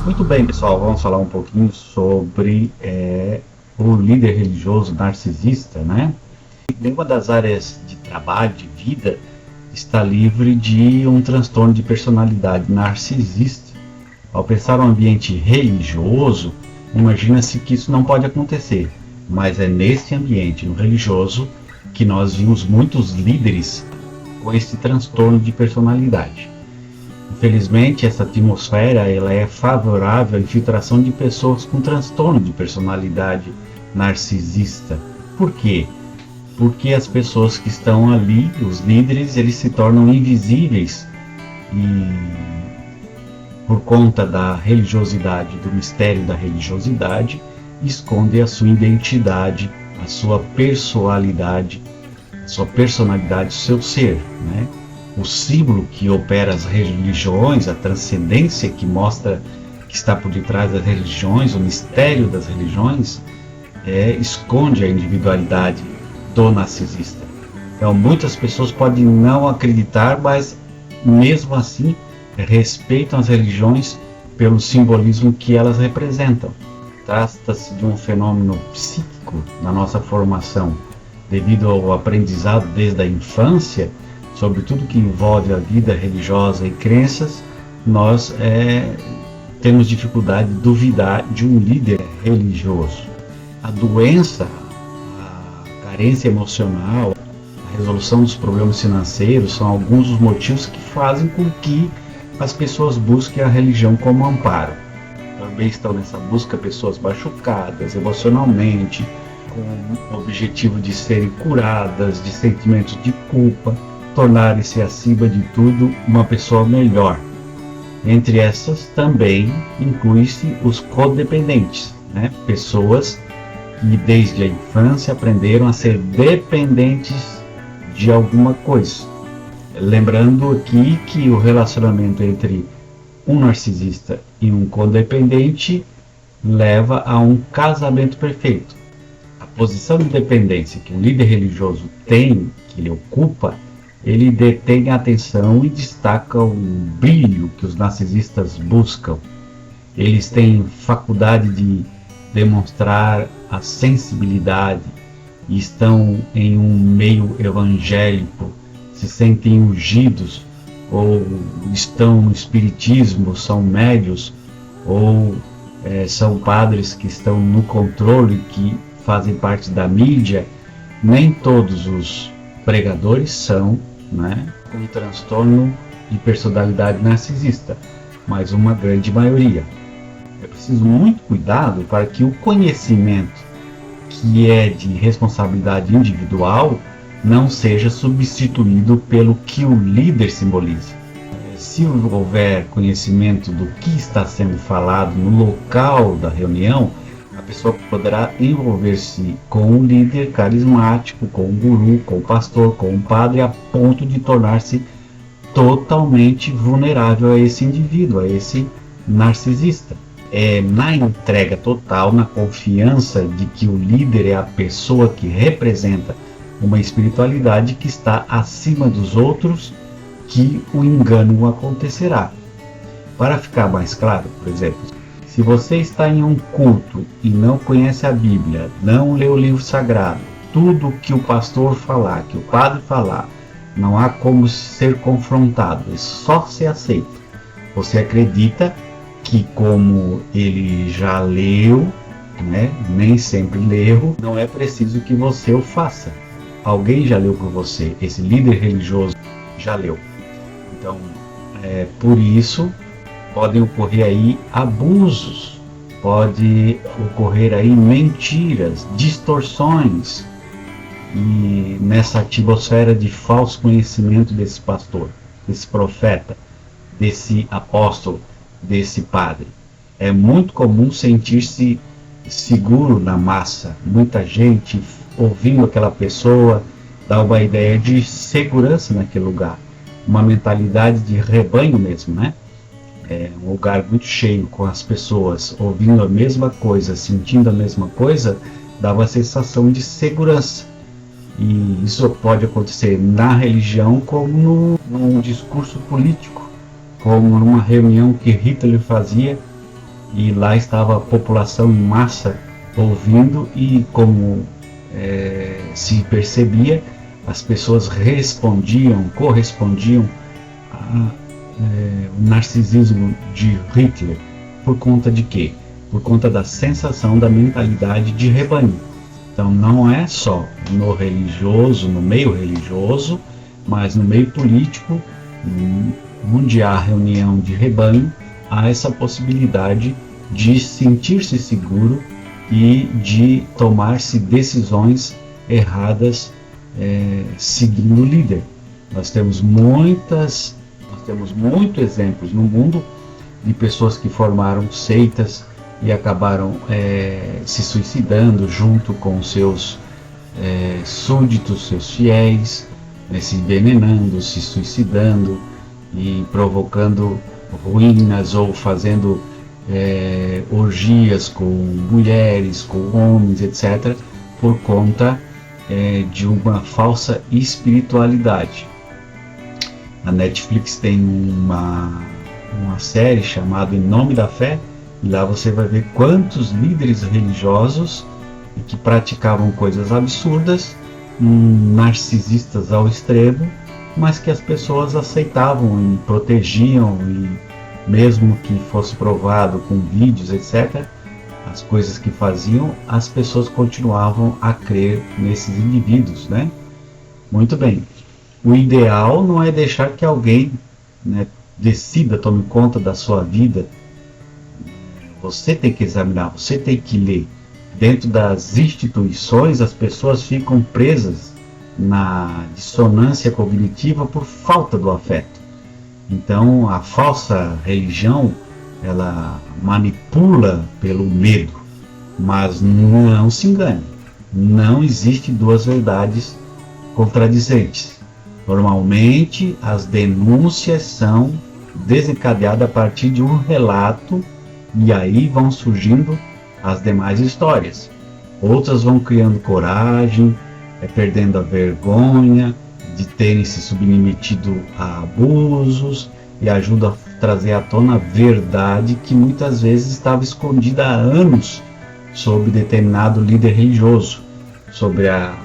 Muito bem, pessoal, vamos falar um pouquinho sobre o líder religioso narcisista, né? Nenhuma das áreas de trabalho, de vida, está livre de um transtorno de personalidade narcisista. Ao pensar no ambiente religioso, imagina-se que isso não pode acontecer, mas é nesse ambiente, no religioso, que nós vimos muitos líderes com esse transtorno de personalidade. Infelizmente, essa atmosfera ela é favorável à infiltração de pessoas com transtorno de personalidade narcisista. Por quê? Porque as pessoas que estão ali, os líderes, eles se tornam invisíveis e por conta da religiosidade, do mistério da religiosidade, esconde a sua identidade, a sua personalidade, o seu ser, né? O símbolo que opera as religiões, a transcendência que mostra que está por detrás das religiões, o mistério das religiões, esconde a individualidade do narcisista. Então, muitas pessoas podem não acreditar, mas mesmo assim respeitam as religiões pelo simbolismo que elas representam. Trata-se de um fenômeno psíquico na nossa formação, devido ao aprendizado desde a infância sobre tudo que envolve a vida religiosa e crenças. Nós temos dificuldade de duvidar de um líder religioso. A doença, a carência emocional, a resolução dos problemas financeiros são alguns dos motivos que fazem com que as pessoas busquem a religião como amparo. Também estão nessa busca pessoas machucadas emocionalmente, com o objetivo de serem curadas de sentimentos de culpa, tornarem-se acima de tudo uma pessoa melhor. Entre essas também inclui-se os codependentes, né? Pessoas que desde a infância aprenderam a ser dependentes de alguma coisa. Lembrando aqui que o relacionamento entre um narcisista e um codependente leva a um casamento perfeito. A posição de dependência que um líder religioso tem, que ele ocupa, ele detém a atenção e destaca o brilho que os narcisistas buscam. Eles têm faculdade de demonstrar a sensibilidade e estão em um meio evangélico, se sentem ungidos, ou estão no espiritismo, são médios, ou são padres que estão no controle, que fazem parte da mídia. Nem todos os pregadores são, com transtorno de personalidade narcisista, mas uma grande maioria. É preciso muito cuidado para que o conhecimento, que é de responsabilidade individual, não seja substituído pelo que o líder simboliza. Se houver conhecimento do que está sendo falado no local da reunião, a pessoa poderá envolver-se com um líder carismático, com um guru, com um pastor, com um padre, a ponto de tornar-se totalmente vulnerável a esse indivíduo, a esse narcisista. Na entrega total, na confiança de que o líder é a pessoa que representa uma espiritualidade que está acima dos outros, que o engano acontecerá. Para ficar mais claro, por exemplo, se você está em um culto e não conhece a Bíblia, não lê o livro sagrado, tudo que o pastor falar, que o padre falar, não há como ser confrontado, é só ser aceito. Você acredita que, como ele já leu, nem sempre leu, não é preciso que você o faça. Alguém já leu por você, esse líder religioso já leu. Então, por isso, podem ocorrer aí abusos, pode ocorrer aí mentiras, distorções, e nessa atmosfera de falso conhecimento desse pastor, desse profeta, desse apóstolo, desse padre. É muito comum sentir-se seguro na massa, muita gente ouvindo aquela pessoa, dá uma ideia de segurança naquele lugar, uma mentalidade de rebanho mesmo, um lugar muito cheio, com as pessoas ouvindo a mesma coisa, sentindo a mesma coisa, dá uma sensação de segurança. E isso pode acontecer na religião, como num discurso político, como numa reunião que Hitler fazia e lá estava a população em massa ouvindo, e como se percebia, as pessoas correspondiam ao narcisismo de Hitler. Por conta de quê? Por conta da sensação da mentalidade de rebanho. Então não é só no religioso, no meio religioso, mas no meio político, onde há reunião de rebanho, há essa possibilidade de sentir-se seguro e de tomar-se decisões erradas seguindo o líder. Nós temos muitos exemplos no mundo de pessoas que formaram seitas e acabaram se suicidando junto com seus súditos, seus fiéis, se envenenando, se suicidando e provocando ruínas, ou fazendo orgias com mulheres, com homens, etc., por conta de uma falsa espiritualidade. A Netflix tem uma série chamada Em Nome da Fé, e lá você vai ver quantos líderes religiosos que praticavam coisas absurdas, narcisistas ao extremo, mas que as pessoas aceitavam e protegiam, e mesmo que fosse provado com vídeos, etc., as coisas que faziam, as pessoas continuavam a crer nesses indivíduos, né? Muito bem. O ideal não é deixar que alguém, decida, tome conta da sua vida. Você tem que examinar, você tem que ler. Dentro das instituições, as pessoas ficam presas na dissonância cognitiva por falta do afeto. Então, a falsa religião, ela manipula pelo medo, mas não se engane. Não existe duas verdades contradizentes. Normalmente, as denúncias são desencadeadas a partir de um relato, e aí vão surgindo as demais histórias. Outras vão criando coragem, perdendo a vergonha de terem se submetido a abusos, e ajuda a trazer à tona a verdade que muitas vezes estava escondida há anos sob determinado líder religioso, sobre as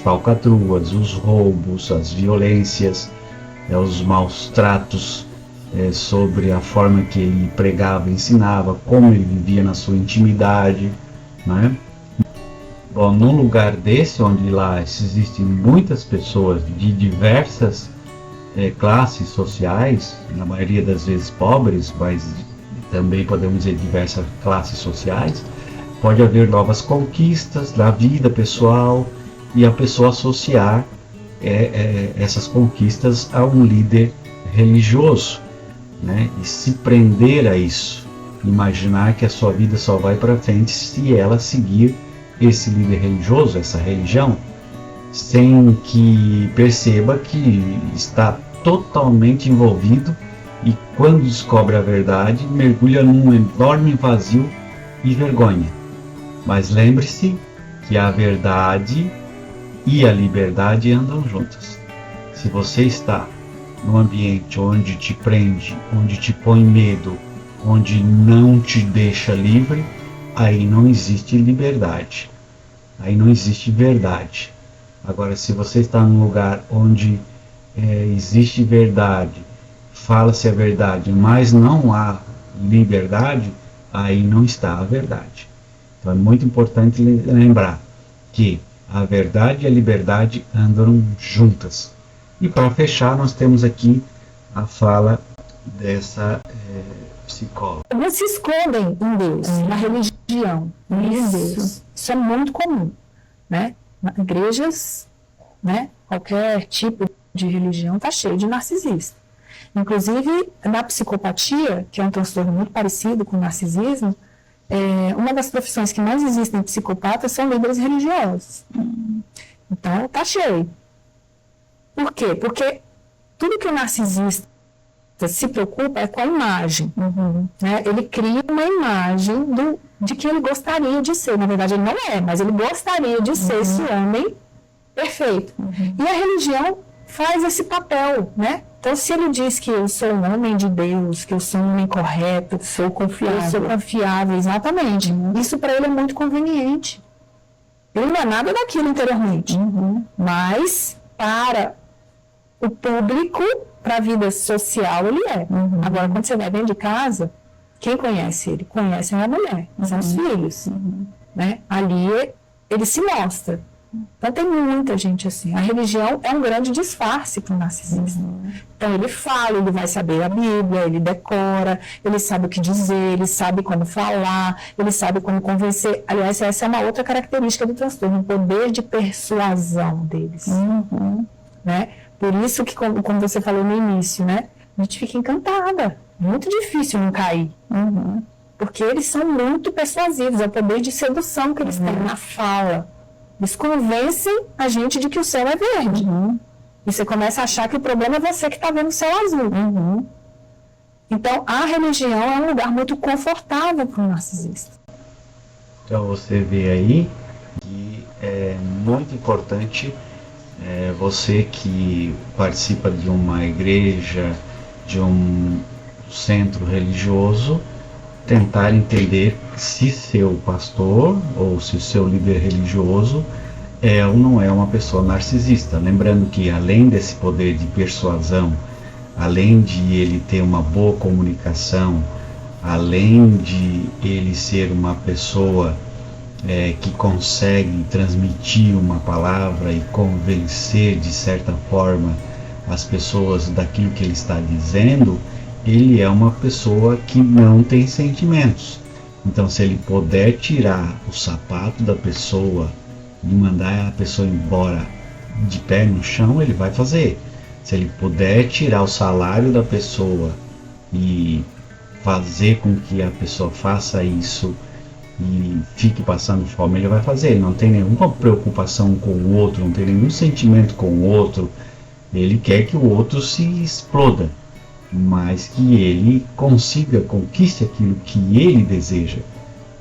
falcatruas, os roubos, as violências, os maus tratos, sobre a forma que ele pregava, ensinava, como ele vivia na sua intimidade, né? Bom, num lugar desse, onde lá existem muitas pessoas de diversas classes sociais, na maioria das vezes pobres, mas também podemos dizer diversas classes sociais, pode haver novas conquistas da vida pessoal, e a pessoa associar essas conquistas a um líder religioso, né? E se prender a isso, imaginar que a sua vida só vai para frente se ela seguir esse líder religioso, essa religião, sem que perceba que está totalmente envolvido, e quando descobre a verdade, mergulha num enorme vazio e vergonha. Mas lembre-se que a verdade e a liberdade andam juntas. Se você está num ambiente onde te prende, onde te põe medo, onde não te deixa livre, aí não existe liberdade, aí não existe verdade. Agora, se você está num lugar onde existe verdade, fala-se a verdade, mas não há liberdade, aí não está a verdade. Então é muito importante lembrar que a verdade e a liberdade andam juntas. E para fechar, nós temos aqui a fala dessa psicóloga. Não se escondem em Deus, na religião, em Deus. Isso é muito comum, né? Igrejas, né? Qualquer tipo de religião está cheio de narcisista. Inclusive, na psicopatia, que é um transtorno muito parecido com o narcisismo, uma das profissões que mais existem psicopatas são líderes religiosos. Então, está cheio. Por quê? Porque tudo que o narcisista se preocupa é com a imagem. Né? Ele cria uma imagem de que ele gostaria de ser. Na verdade, ele não é, mas ele gostaria de ser esse homem perfeito. E a religião faz esse papel, né? Então, se ele diz que eu sou um homem de Deus, que eu sou um homem correto, Sou confiável. eu sou confiável, exatamente. Isso para ele é muito conveniente. Ele não é nada daquilo interiormente. Mas, para o público, para a vida social, ele é. Agora, quando você vai dentro de casa, quem conhece ele? Conhece a mulher, são os filhos. Né? Ali, ele se mostra. Então, tem muita gente assim. A religião é um grande disfarce para o narcisista. Então, ele fala, ele vai saber a Bíblia, ele decora, ele sabe o que dizer, ele sabe como falar, ele sabe como convencer. Aliás, essa é uma outra característica do transtorno, o poder de persuasão deles. Né? Por isso que, como você falou no início, né? A gente fica encantada. É muito difícil não cair. Porque eles são muito persuasivos, é o poder de sedução que eles têm na fala. Eles convencem a gente de que o céu é verde. E você começa a achar que o problema é você que está vendo o céu azul. Então, a religião é um lugar muito confortável para o narcisista. Então, você vê aí que é muito importante você que participa de uma igreja, de um centro religioso, tentar entender se seu pastor ou se seu líder religioso é ou não é uma pessoa narcisista. Lembrando que, além desse poder de persuasão, além de ele ter uma boa comunicação, além de ele ser uma pessoa que consegue transmitir uma palavra e convencer de certa forma as pessoas daquilo que ele está dizendo, ele é uma pessoa que não tem sentimentos. Então, se ele puder tirar o sapato da pessoa e mandar a pessoa embora de pé no chão, ele vai fazer. Se ele puder tirar o salário da pessoa e fazer com que a pessoa faça isso e fique passando fome, ele vai fazer. Ele não tem nenhuma preocupação com o outro, não tem nenhum sentimento com o outro. Ele quer que o outro se exploda, mas que ele conquiste aquilo que ele deseja,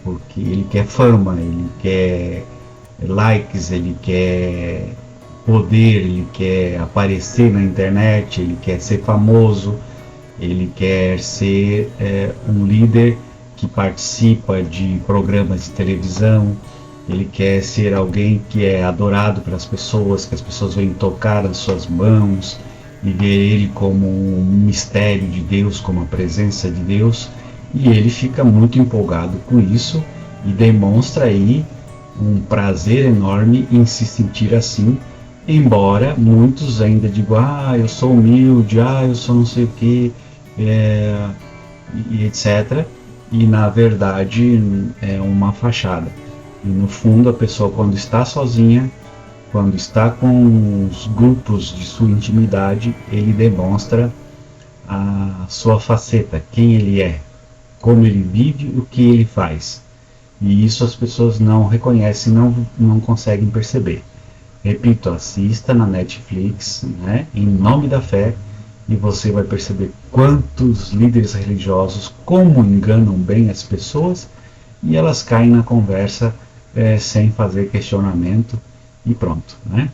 porque ele quer fama, ele quer likes, ele quer poder, ele quer aparecer na internet, ele quer ser famoso, ele quer ser um líder que participa de programas de televisão, ele quer ser alguém que é adorado pelas pessoas, que as pessoas vêm tocar nas suas mãos e ver ele como um mistério de Deus, como a presença de Deus, e ele fica muito empolgado com isso e demonstra aí um prazer enorme em se sentir assim, embora muitos ainda digam, eu sou humilde, eu sou não sei o que, e etc. E na verdade é uma fachada. E no fundo a pessoa, quando está sozinha, quando está com os grupos de sua intimidade, ele demonstra a sua faceta, quem ele é, como ele vive, o que ele faz. E isso as pessoas não reconhecem, não conseguem perceber. Repito, assista na Netflix, né, Em Nome da Fé, e você vai perceber quantos líderes religiosos como enganam bem as pessoas e elas caem na conversa sem fazer questionamento e pronto, né?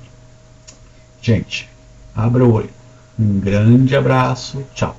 Gente, abra o olho. Um grande abraço, tchau.